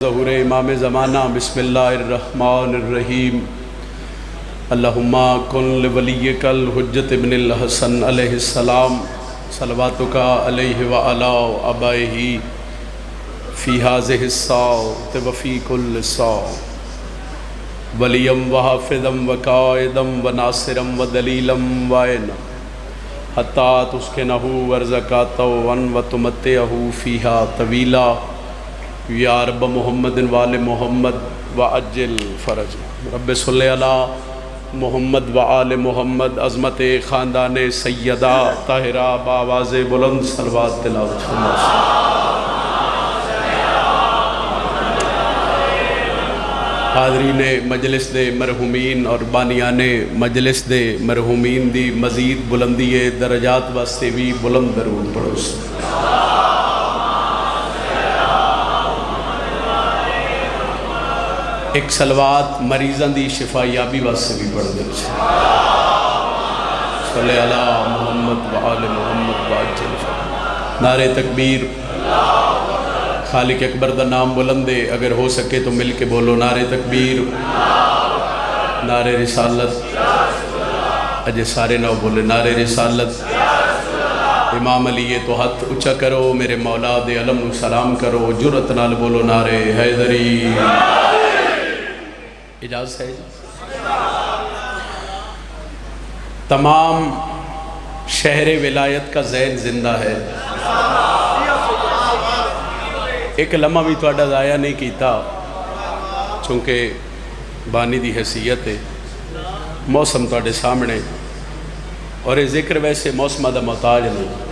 ظہور امام زمانہ بسم اللہ الرحمن الرحیم اللہم کن لولیک الحجت ابن الحسن علیہ السلام صلواتک علیہ وعلا آبائہ فی ہذہ الساعۃ وفی کل ساعۃ ولیم وحافظم وقائدم وناصرم ودلیلم وعینم حتی تسکنہ ورزقاتون وتمتعہ فیہا طویلا یا رب محمد وآل محمد وعجل فرج رب صلی علی محمد وآل محمد عظمت خاندان سیدہ طاہرہ بآواز بلند صلوات تلاوت حاضرین مجلس دے مرحومین اور بانیان مجلس دے مرحومین دی مزید بلندی درجات واسطے بھی بلند درود پڑھو ایک صلوات مریضان دی شفایابی واسطے بھی پڑھ دے صلی اللہ محمد وآل محمد وعجل فرج نعرہ تکبیر خالق اکبر دا نام بلندے اگر ہو سکے تو مل کے بولو نعرہ تکبیر نعرہ رسالت اجے سارے نہ بولے نعرہ رسالت امام علی تو ہاتھ اچھا کرو میرے مولا دے علم نو سلام کرو جرت نال بولو نعرہ حیدری اجازت ہے تمام شہر ولایت کا ذہن زندہ ہے ایک لمحہ بھی توڑا ضائع نہیں کیتا چونکہ بانی دی حیثیت ہے موسم توڑے سامنے اور یہ ذکر ویسے موسم دا محتاج نہیں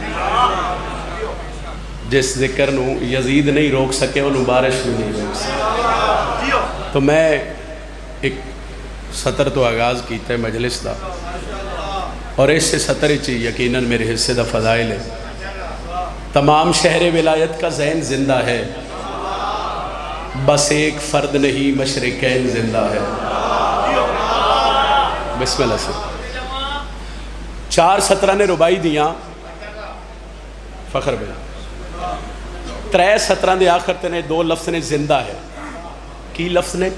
جس ذکر نو یزید نہیں روک سکے انہوں بارش بھی نہیں روک سکے تو میں ایک سطر تو آغاز کیتا ہے مجلس دا اور اس سے سطر چی یقیناً میرے حصے دا فضائل ہے تمام شہر ولایت کا ذہن زندہ ہے بس ایک فرد نہیں مشرقین زندہ ہے بسم اللہ سے 4 سطرہ نے ربائی دیاں فخر بھائی 3 سطرہ دے آخر تنے 2 لفظ نے زندہ ہے کی لفظ نے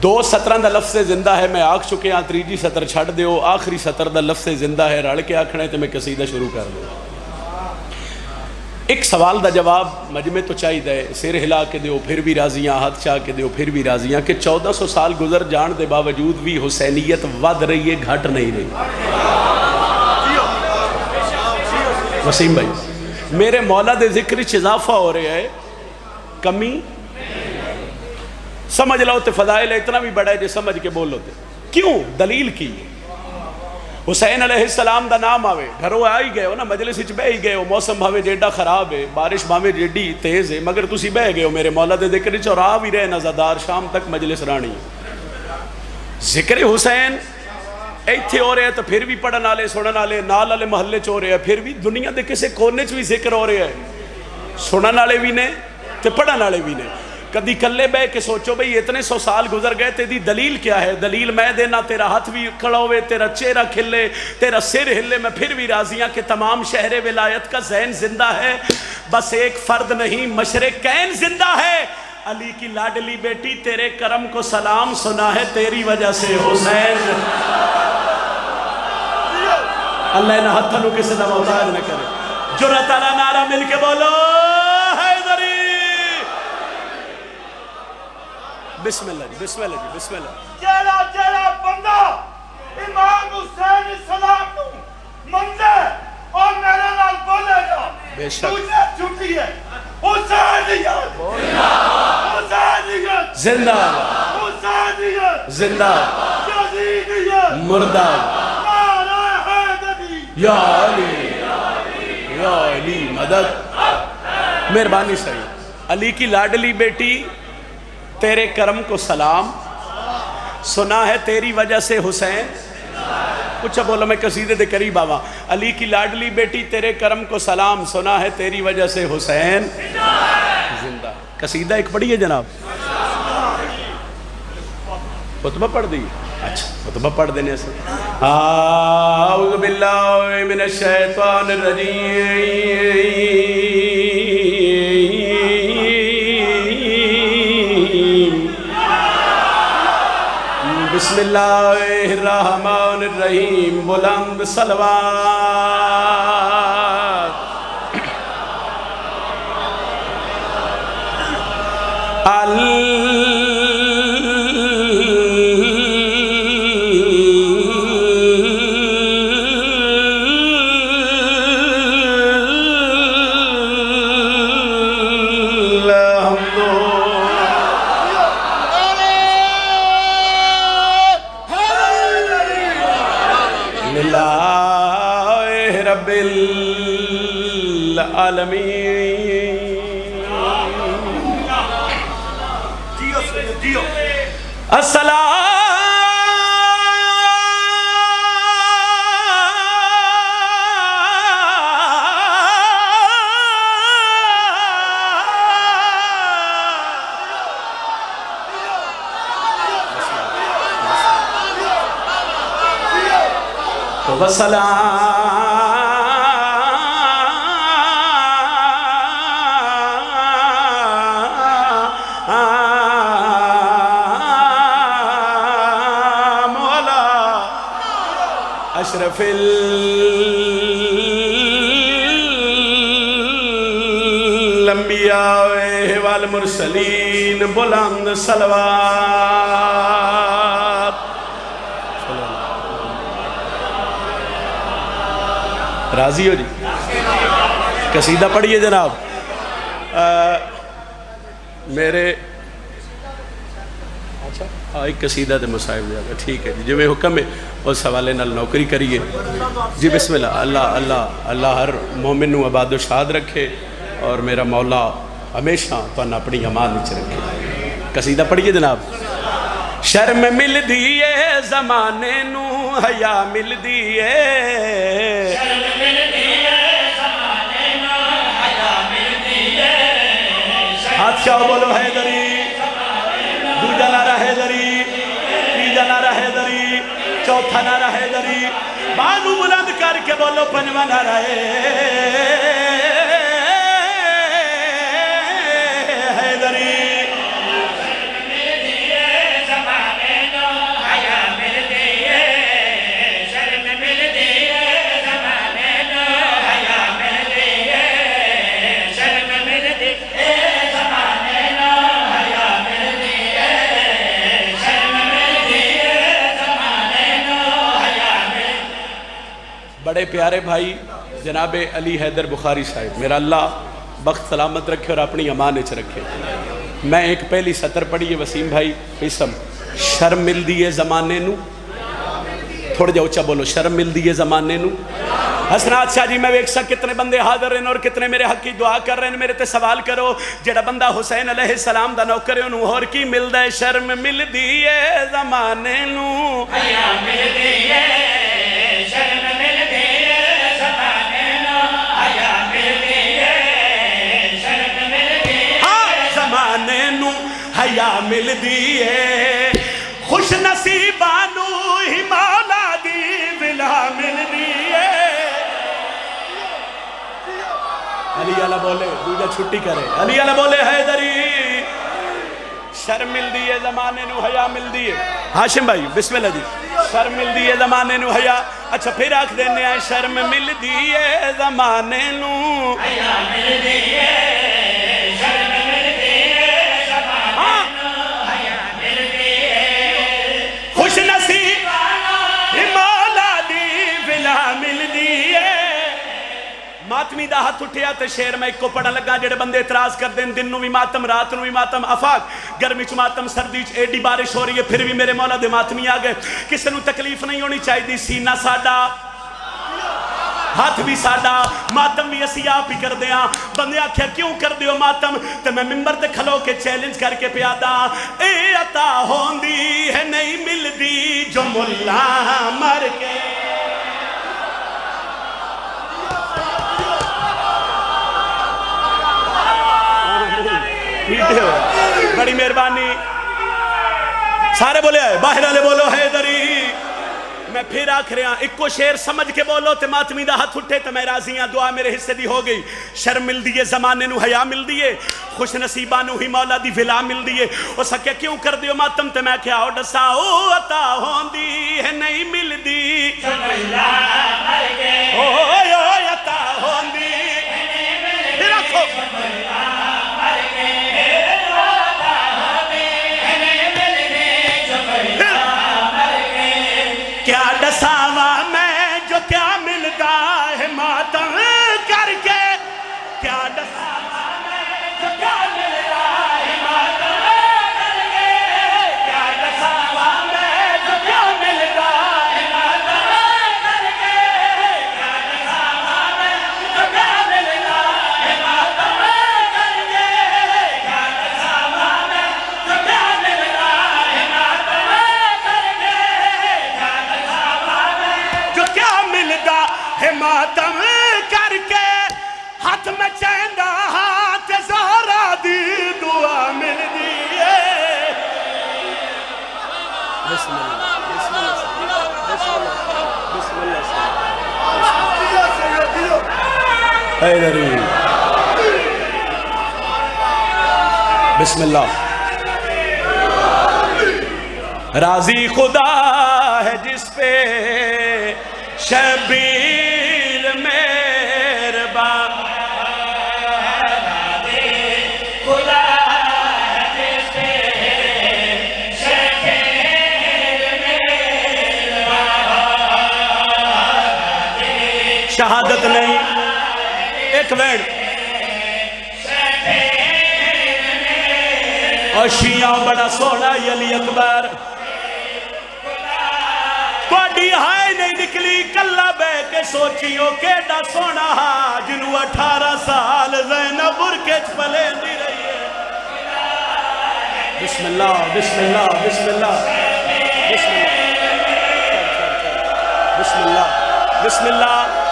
2 سطرہ دا لفظ زندہ ہے میں آکھ چکے ہاں 3 سطر چھڑ دیو آخری سطر دا لفظ زندہ ہے رڑ کے آکھنے تو میں قصیدہ شروع کر دوں ایک سوال دا جواب مجمع تو چاہی دے سیر ہلا کے دیو پھر بھی راضیاں ہاتھ چاہ کے دیو پھر بھی راضیاں کہ 1400 سال گزر جان دے باوجود بھی حسینیت ود رہی ہے گھٹ نہیں رہی وسیم بھائی میرے مولا دے ذکر اضافہ ہو رہا ہے کمی سمجھ لو تے فضائل اتنا بھی بڑا ہے جو سمجھ کے بولو تے کیوں دلیل کی حسین علیہ السلام دا نام آوے گھروں آئی گئے ہو نا مجلس اچ بہ ہی گئے ہو موسم بھاوے جیڈا خراب ہے بارش بھاوے جیڈی تیز ہے مگر تسی بہ گئے ہو میرے مولا دے ذکر اچ اور آ بھی رہے نزدار شام تک مجلس رانی ذکر حسین ایتھے ہو رہے ہیں تو پھر بھی پڑھن والے سنن والے نال والے محلے چ ہو رہے ہیں پھر بھی دنیا دے کسے کونے چ بھی ذکر ہو رہے ہیں سنن والے بھی نے تے پڑھن والے بھی نے کدی کلے بے کے سوچو بھئی اتنے 100 سال گزر گئے تیری دلیل کیا ہے دلیل میں دینا تیرا ہاتھ بھی کھڑا ہوئے تیرا چہرہ کھلے تیرا سر ہلے میں پھر بھی راضیاں کہ تمام شہر ولایت کا ذہن زندہ ہے بس ایک فرد نہیں مشرقین زندہ ہے علی کی لاڈلی بیٹی تیرے کرم کو سلام سنا ہے تیری وجہ سے حسین اللہ انہا ہتھنوں کسی دا محتاج نہ کرے جرات علی نعرہ مل کے بولو حیدری بسم اللہ جی بسم اللہ جی بسم اللہ جیڑا بندہ امام حسین السلام نو مندے اور میرے نال بولے گا بے شک تجھے چھٹی ہے حسینیت حسینیت زندہ حسینیت زندہ یزیدیت مردہ نعرہ حیدری یا علی مدد مہربانی صحیح علی کی لاڈلی بیٹی تیرے کرم کو سلام سنا ہے تیری وجہ سے حسین کچھ بولا میں قصیدے دے قریب آوا علی کی لاڈلی بیٹی تیرے کرم کو سلام سنا ہے تیری وجہ سے حسین زندہ قصیدہ ایک پڑھی ہے جناب خطبہ پڑھ دی اچھا خطبہ پڑھ دینے سے اعوذ باللہ من الشیطان الرجیم بسم اللہ الرحمن الرحیم بلند صلوات رب العالمین السلام اشرف الانبیاء والمرسلین بلند صلوات راضی ہو جی قصیدہ پڑھیے جناب میرے ایک قصیدہ دے مصائب جاگا ٹھیک ہے جی میں حکم ہے اس حوالے نال نوکری کریے جی بسم اللہ اللہ اللہ اللہ ہر مومن نو آباد و شاد رکھے اور میرا مولا ہمیشہ تو اپنی امان وچ رکھے قصیدہ پڑھیے جناب شرم مل دیئے زمانے نو حیا مل دیئے شرم مل دیئے زمانے نو حیا مل دیئے ہاتھ شاہ بولو حیدری دوجہ نعرہ حیدری تیجہ نعرہ حیدری چوتھا نعرہ حیدری بانو بلند کر کے بولو پنجواں نعرہ حیدری بڑے پیارے بھائی جناب علی حیدر بخاری صاحب میرا اللہ بخت سلامت رکھے اور اپنی امان وچ رکھے میں ایک پہلی سطر پڑھی ہے وسیم بھائی قسم شرم مل دیئے زمانے نو تھوڑے جا اچھا بولو شرم مل دیئے زمانے نو حسنات شاہ جی میں ایک سا کتنے بندے حاضر ہیں اور کتنے میرے حق کی دعا کر رہے ہیں میرے تے سوال کرو جڑا بندہ حسین علیہ السلام دا نوکر ہے انہوں اور کی مل دے شرم مل دیئے زمانے نو حیا مل دیئے شرم مل دیئے زمانے نو حیا مل دیئے شرم مل دیئے زمانے نو حیا مل دیئے خوش نصیبانو ہی مولا دی ولا مل دیئے علی اللہ بولے دوجہ چھٹی کرے علی اللہ بولے حیدری شرم مل دیئے زمانے نو حیا مل دیئے ہاشم بھائی بسم اللہ جی شرم مل دیئے زمانے نو حیا اچھا پھر آکھ دینے ہیں شرم مل دیئے زمانے نو حیا مل دیئے شرم مل دیئے زمانے نو حیا مل دیئے خوش نصیبانو ہی مولا دی ولا مل دیئے ماتمی دا ہاتھ اٹھیا تے شیر میں ایک کو پڑھا لگا جڑے بندے اعتراض کر دیں دن نو بھی ماتم رات نو بھی ماتم افاق گرمی چ ماتم سردی چ ایڈی بارش ہو رہی ہے پھر بھی میرے مولا دے ماتمی آگئے کسے نو تکلیف نہیں ہونی چاہی دی سینہ ساڈا ہاتھ بھی ساڈا ماتم بھی اسی آپ ہی کر دیاں بندے آکھیا کیوں کر دیو ماتم تے میں ممبر تے کھلو کے چیلنج کر کے پیادا اے عطا ہوندی ہے نہیں مل دی جو ملا مر کے بڑی مہربانی سارے بولے آئے باہر والے بولو حیدری میں پھر آکھ رہا ایک کو شیر سمجھ کے بولو تے ماتمی دا ہاتھ اٹھے تے میں راضی ہاں دعا میرے حصے دی ہو گئی شرم مل دیئے زمانے نو حیا مل دیئے خوش نصیبانو ہی مولا دی ولا مل دیئے او سکے کیوں کر دیو ماتم تے میں کیا او ڈسا او عطا ہوندی ہے نہیں مل دی او عطا ہوندی پھر آکھو کیا ڈساوا میں جو کیا ملتا ہے ماتم کر کے کیا ڈساوا میں جو کیا ملتا ہے ماتم کر کے کیا ڈساوا میں جو کیا ملتا ہے ماتم کر کے کیا ڈساوا میں جو کیا ملتا ہے ماتم کر کے کیا ڈساوا میں جو کیا ملتا ہے ماتم کر کے جو کیا ملتا ہے ماتم کر کے ہاتھ میں چیندہ ہاتھ زہرا دی دعا مل دیئے بسم اللہ بسم اللہ بسم اللہ حیدری بسم اللہ راضی خدا ہے جس پہ شبیر مہربان خدا ہے جس پہ شبیر مہربان شہادت نہیں ایک ویڈ اور شیعہ بڑا سونا علی اکبر کوڑی ہائے نہیں نکلی کلہ بے کے سوچیو کیڑا سونا ہا جنو 18 سال زینب برکے چپلے دی رہی ہے بسم اللہ بسم اللہ بسم اللہ بسم اللہ بسم اللہ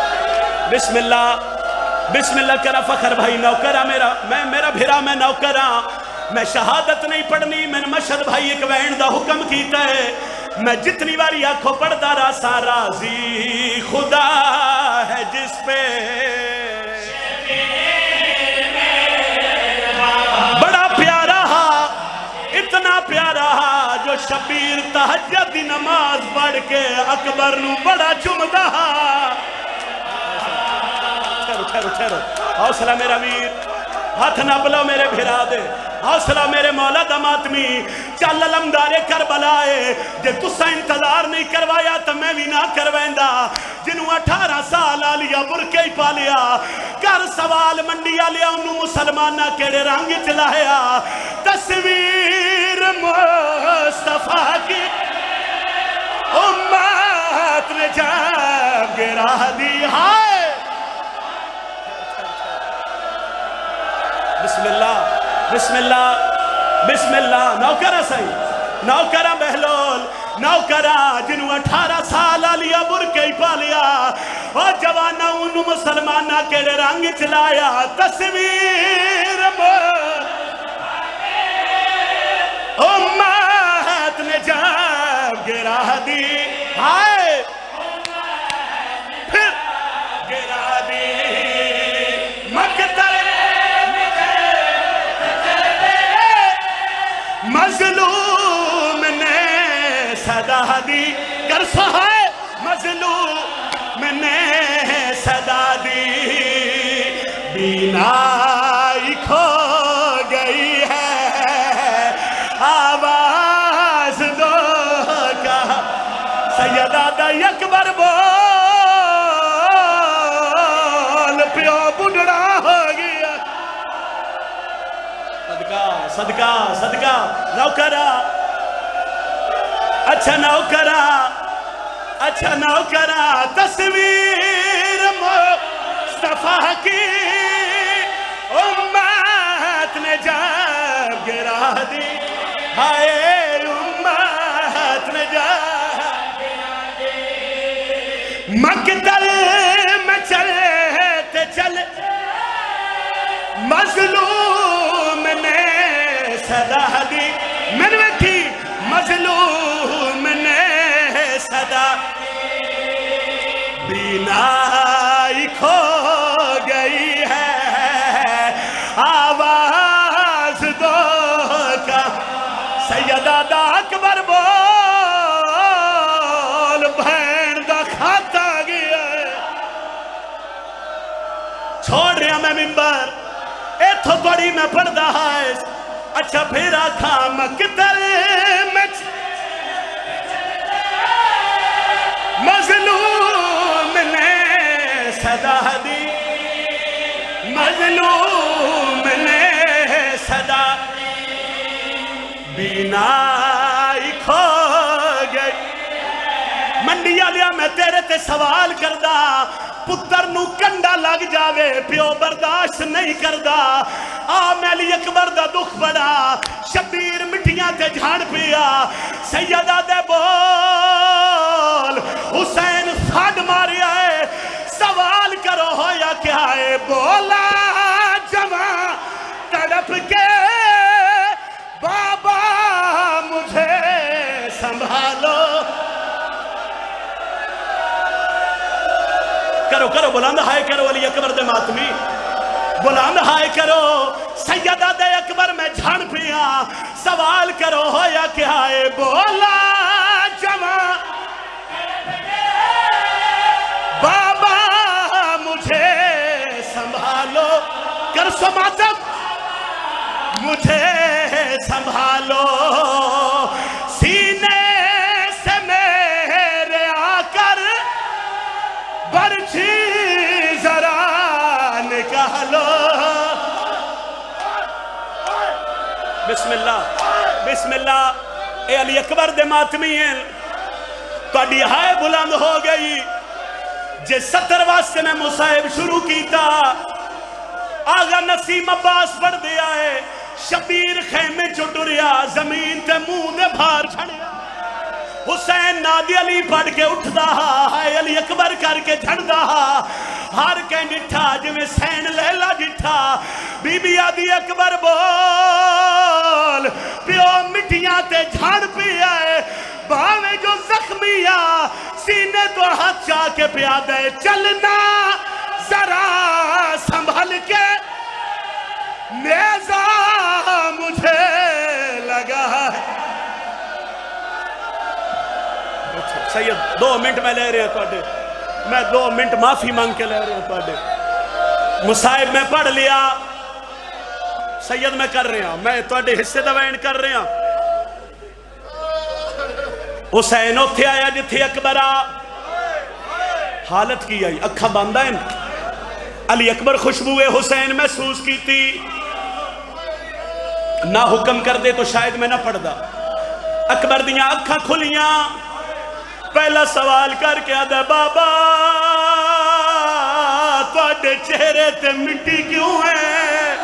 بسم اللہ بسم اللہ کرا فخر بھائی نوکرہ میرا بھرا میں نوکرہ میں شہادت نہیں پڑھنی میں مشہد بھائی ایک وین دا حکم کیتا ہے میں جتنی باری آنکھوں پڑھتا رہا سا راضی خدا ہے جس پہ بڑا پیارا ہا اتنا پیارا ہا جو شبیر تہجد دی نماز پڑھ کے اکبر نو بڑا چمدہ ہا ٹھہرو حوصلہ میرا ویر ہاتھ نہ بلو میرے بھرا دے حوصلہ میرے مولا دا ماتمی چل علمدار کربلائے جے تسا انتظار نہیں کروایا تو میں بھی نہ کروائندہ جنہوں 18 سال آلیا برکے ہی پالیا کر سوال منڈیا لیا انہوں مسلمانہ کیڑے رنگ چلایا تصویر مصطفیٰ کی امت نے جب گرا دی ہائے بسم اللہ بسم اللہ بسم اللہ نوکرہ صحیح نوکرہ بہلول نوکرہ جنہوں 18 سال آلیا برکے ہی پالیا اور جوانہ انہوں مسلمانہ کیڑے رنگ چلایا تصویر امت نے جب گرا دی ہائے پھر گرا دی مقتل مظلوم نے صدا دی کر سہائے مظلوم نے صدا دی بینائی کھو گئی ہے آواز دو کا سیدہ دا اکبر بول پیو بڑھڑا ہو گیا صدقہ صدقہ نوکرہ اچھا نوکرہ تصویر مصطفیٰ کی امت نے جب گرا دی ہائے امت نے جب گرا دی مقتل میں چلتے چلے مظلوم نے صدا دی میں نے بیٹھی مظلوم نے صدا بینائی کھو گئی ہے آواز دو کا سیدہ دا اکبر بول بھین دا کھاتا گیا ہے چھوڑ رہا میں ممبر ایتھو بڑی میں پڑھ دا ہے اچھا پھر آکھا مقتل میں مظلوم نے صدا دی مظلوم نے صدا بینائی کھو گئی منڈیا لیا میں تیرے تے سوال کردہ پتر نو کنڈا لگ جاوے پیو برداشت نہیں کردہ میں علی اکبر دا دکھ بڑا شبیر مٹیاں تے جھاڑ پیا سیدہ دے بول حسین ساڑ ماریا ہے سوال کرو ہو یا کیا ہے بولا جوان تڑپ کے بابا مجھے سنبھالو کرو کرو بلند ہائے کرو علی اکبر دے ماتمی بلند ہائے کرو سیدہ دے اکبر میں جھڑ پیا سوال کرو ہو یا کیا ہے بولا جوان بابا مجھے سنبھالو کر سو ماتم مجھے سنبھالو سینے سے میرے آ کر برچھی ذرا نکالو بسم اللہ بسم اللہ اے علی اکبر دے ماتمی ہیں تواڈی ہائے بلند ہو گئی جے 70 واسطے میں مصائب شروع کیتا آغا نسیم عباس پڑھ دیا ہے شبیر خیمے چٹوریا زمین تے منہ دے بھار چھڑیا حسین نادی علی پڑھ کے اٹھ دا ہائے علی اکبر کر کے جھڑ دا ہر کے ڈٹھا جو میں سین لیلا ڈٹھا بی بی آدھی اکبر بول پیو مٹیاں تے جھڑ پیا ہے باوے جو زخمیہ سینے تو ہاتھ چاہ کے پیا دے چلنا ذرا سنبھل کے نیزہ مجھے لگا ہے سید 2 منٹ میں لے رہے ہیں توڑے میں 2 منٹ معافی مانگ کے لے رہے ہیں توڑے مصائب میں پڑھ لیا سید میں کر رہے ہیں میں توڑے حصے دوائن کر رہے ہیں حسین اتھے آیا جتھے اکبرہ حالت کی آئی اکھا باندھا ہے علی اکبر خوشبوئے حسین محسوس کی تھی نہ حکم کر دے تو شاید میں نہ پڑھ دا اکبر دیاں اکھا کھلیاں پہلا سوال کر کے آدھا بابا تواڈے چہرے تے مٹی کیوں ہے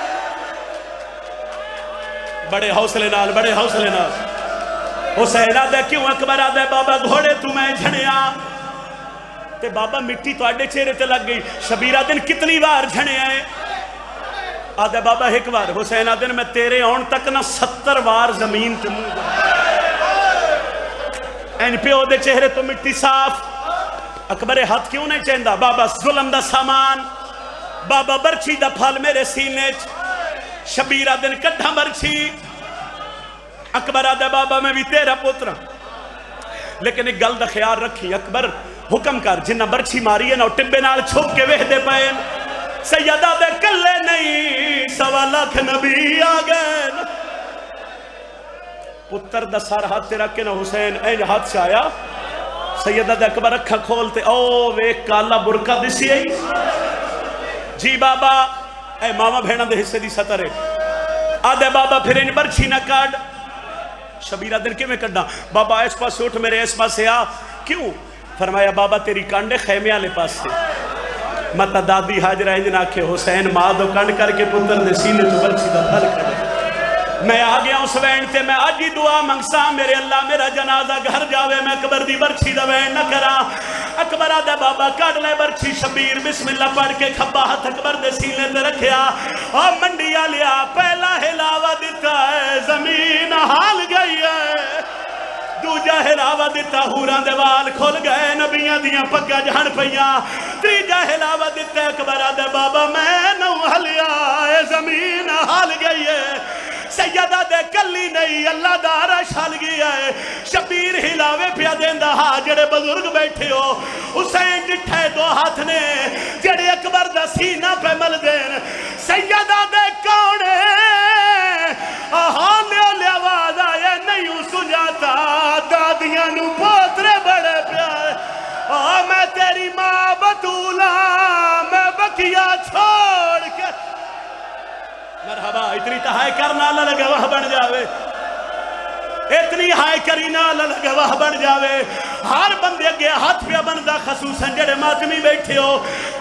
بڑے حوصلے نال حسین آدھا کیوں اکبر آدھا بابا گھوڑے تمہیں جھڑیا تے بابا مٹی تواڈے چہرے تے لگ گئی شبیرہ دن کتنی بار جھڑے آئے آدھا بابا ایک بار حسین آدھا میں تیرے آن تک نہ 70 بار زمین تے منہ این پیو دے چہرے تو مٹی صاف اکبر ہاتھ کیوں نہیں چاہندہ بابا ظلم دا سامان بابا برچی دا پھال میرے سینے شبیرہ دن کٹھا برچی اکبر آدھا بابا میں بھی تیرا پوترا لیکن ایک گل دا خیال رکھی اکبر حکم کر جنہ برچی ماری ہے نا ٹبے نال چھوپ کے وحدے پائن سیدہ دے کلے نہیں 1.25 لاکھ نبی آگئے پتر دا سار ہاتھ تے رکھے نا حسین این ہاتھ سے آیا سیدہ دے اکبر رکھا کھولتے او ویک کالا برکہ دسی ہے جی بابا اے ماما بھینا دے حصے دی سطر ہے آدھے بابا پھر ان برچھی نہ کاڑ شبیرہ دن کے میں کڑنا بابا اس پاس اٹھ میرے اس پاس سے آ کیوں فرمایا بابا تیری کانڈے خیمے آلے پاس سے مطا دادی حاجرہ انجن آکھے حسین ماں دو کانڈ کر کے پتر دے سینے تو برچھی دا پھل کر میں آگیا اس وین تے میں آجی دعا منگسا میرے اللہ میرا جنازہ گھر جاوے میں اکبر دی برچھی دا وین نہ کرا اکبر آدھا بابا کاٹ لے برچھی شبیر بسم اللہ پڑھ کے کھبا ہاتھ اکبر دے سینے تے رکھیا اور منڈیا لیا پہلا ہلاوہ دیتا ہے زمین حال گئی ہے دوجا دوجا ہلاوا دیتا ہوراں دے وال کھل گئے نبیاں دیاں پگاں جھڑ پیاں تیجا ہلاوا دیتا اکبر دے بابا میں نو ہلیا اے زمین ہل گئی ہے سیدہ دے کلی نہیں اللہ دا عرش ہل گیا ہے شبیر ہلاوے پیا دیندا ہاں جڑے بزرگ بیٹھے ہو حسین جٹھے دو ہاتھ نے جڑے اکبر دا سینہ پہ مل دین سیدہ دے کونے آہاں لے آواز آئے نہیں سجاتا دادیاں نو پوترے بڑے پیارے میں تیری ماں بطولہ میں بکیا چھوڑ کے مرحبا اتنی تہائی کرنا اللہ لگے وہ بن جاوے اتنی ہائی کرینا اللہ لگے وہ بن جاوے ہر بندے اگے ہاتھ پہ بندہ خصوصاً جڑے ماتمی بیٹھے ہو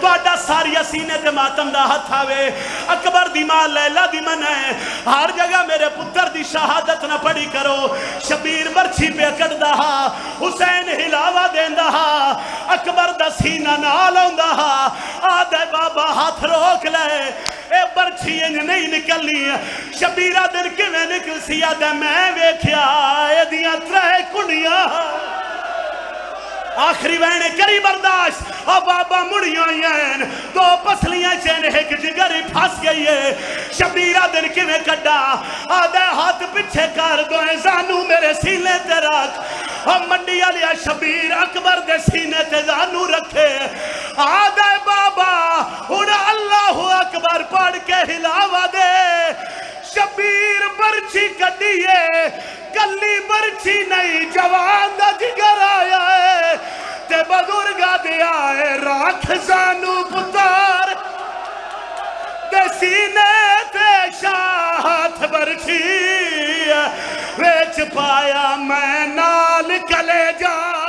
تو آڈا ساری سینے تے ماتم دا ہاتھ آوے اکبر دی ماں لیلہ دی من ہے ہر جگہ میرے پتر دی شہادت نہ پڑی کرو شبیر مرچھی پہ اکڑ دہا حسین ہلاوا دین دہا اکبر دا سینہ نال ہوں دہا آدھے بابا ہاتھ روک لے اے برچھی انج نہیں نکلی شبیرہ دن کے میں نکل سیا دے میں ویکھیا اے دیاں ترہ کنیاں آخری وینے کری برداشت اور بابا مڑیاں ہیں دو پسلیاں چین ایک جگری پھاس گئی ہے شبیرہ دن کی میں کڈا آدھے ہاتھ پچھے کر دو زانو میرے سینے تے رکھ اور منڈی علیہ شبیر اکبر دے سینے تے زانو رکھے آدھے بابا انہا اللہ اکبر پڑھ کے ہلاوا دے شبیر برچی کڈیے کلی برچی نہیں جوان دا جگر آیا ہے تے بزرگا دیا ہے راکھ زانو پتار دے سینے تے شاہت برچی ویچ پایا میں نال کلے جا